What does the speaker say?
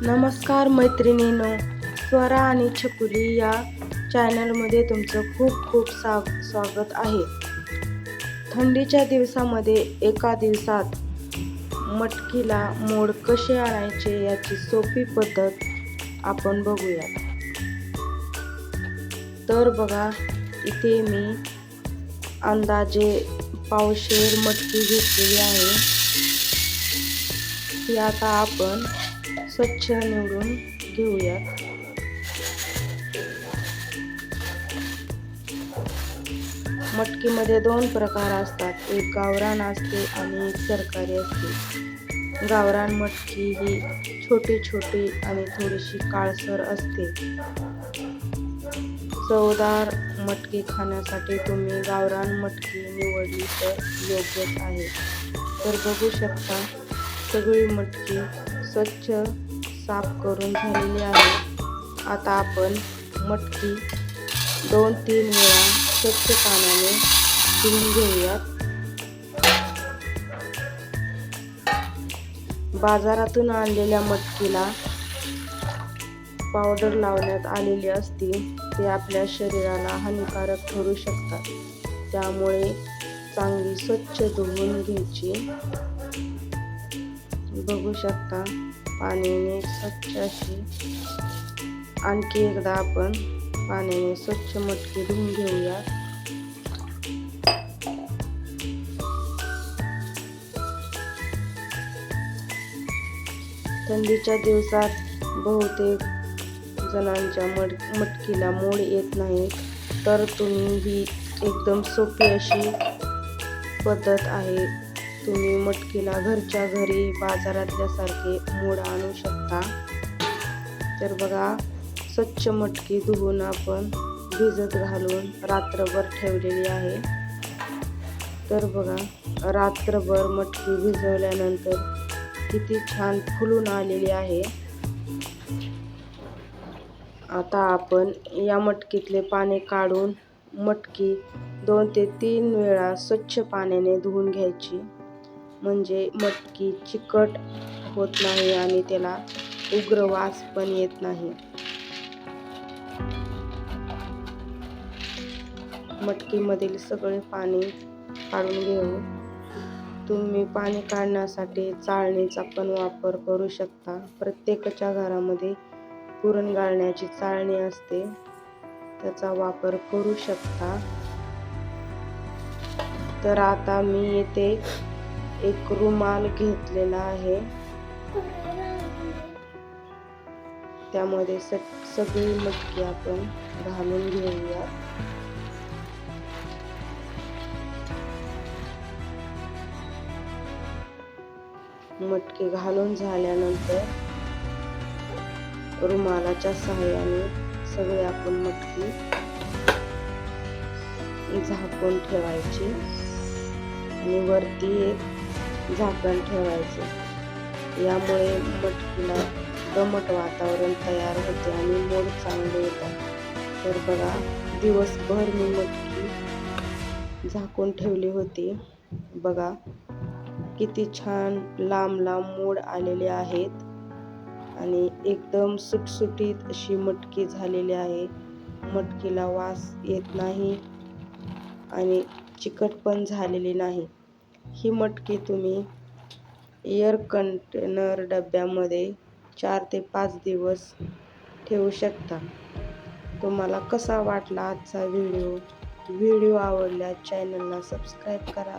नमस्कार मैत्रिणींनो, स्वरा आणि छकुली या चॅनलमध्ये तुमचं खूप खूप स्वागत आहे. थंडीच्या दिवसामध्ये एका दिवसात मटकीला मोड कसे आणायचे याची सोपी पद्धत आपण बघूयात. तर बघा, इथे मी अंदाजे पावशेर मटकी घेतलेली आहे. ती आता आपण स्वच्छ निवडून घेऊयात. मटकीमध्ये दोन प्रकार असतात, एक गावरान असते आणि एक सरकारी असते. गावरान मटकी ही छोटी छोटी आणि थोडीशी काळसर असते. चवदार मटकी खाण्यासाठी तुम्ही गावरान मटकी निवडली तर योग्यच आहे. तर बघू शकता, सगळी मटकी स्वच्छ साफ करून झालेली आहे. आता आपण मटकी 2-3 वेळा स्वच्छ पाण्याने धुवून घेऊयात. बाजारातून आणलेल्या मटकीला पावडर लावण्यात आलेली असते. ते आपल्या शरीराला हानिकारक ठरू शकतात. त्यामुळे चांगली स्वच्छ धुवून घ्यायची. बघू शकता, पाण्याने स्वच्छ अशी आणखी एकदा आपण पाण्याने स्वच्छ मटकी धुवून घेऊया. थंडीच्या दिवसात बहुतेक जणांच्या मटकीला मोड येत नाही, तर तुम्ही ही एकदम सोपी अशी पद्धत आहे. तुम्ही मटकीला घरच्या घरी बाजारातल्या सारखे मोड आणू शकता. तर बघा, स्वच्छ मटकी धुवून आपण भिजत घालून रात्रभर ठेवलेली आहे. तर बघा, रात्रभर मटकी भिजवल्यानंतर किती छान फुलून आलेली आहे. आता आपण या मटकीतले पाणी काढून मटकी 2 ते 3 वेळा स्वच्छ पाण्याने धुवून घ्यायची. म्हणजे मटकी चिकट होत नाही आणि त्याला उग्र वास पण येत नाही. मटकीमधील सगळे पाणी काढून घेऊ. तुम्ही पाणी काढण्यासाठी चाळणीचा पण वापर करू शकता. प्रत्येकाच्या घरामध्ये पुरण गाळण्याची चाळणी असते, त्याचा वापर करू शकता. तर आता मी येथे एक रुमाल घेतलेला आहे, त्यामध्ये सगळी मटकी आपण घालून घेऊया. मटकी घालून झाल्यानंतर रुमालाच्या सहाय्याने सगळी आपण मटकी झाकून ठेवायची आणि वरती एक झाकण ठेवायचे. यामुळे मटकीला दमट वातावरण तयार होते आणि मोड चांगले येतात. तर बघा, दिवसभर मी मटकी झाकून ठेवली होती. बघा, किती छान लांब लांब मोड आलेले आहेत आणि एकदम सुटसुटीत अशी मटकी झालेली आहे. मटकीला वास येत नाही आणि चिकट पण झालेली नाही. ही मटकी तुम्ही एअर कंटेनर डब्यामध्ये 4 ते 5 दिवस ठेवू शकता. तुम्हाला कसा वाटला आजचा व्हिडिओ आवडल्यास चॅनलला सबस्क्राईब करा.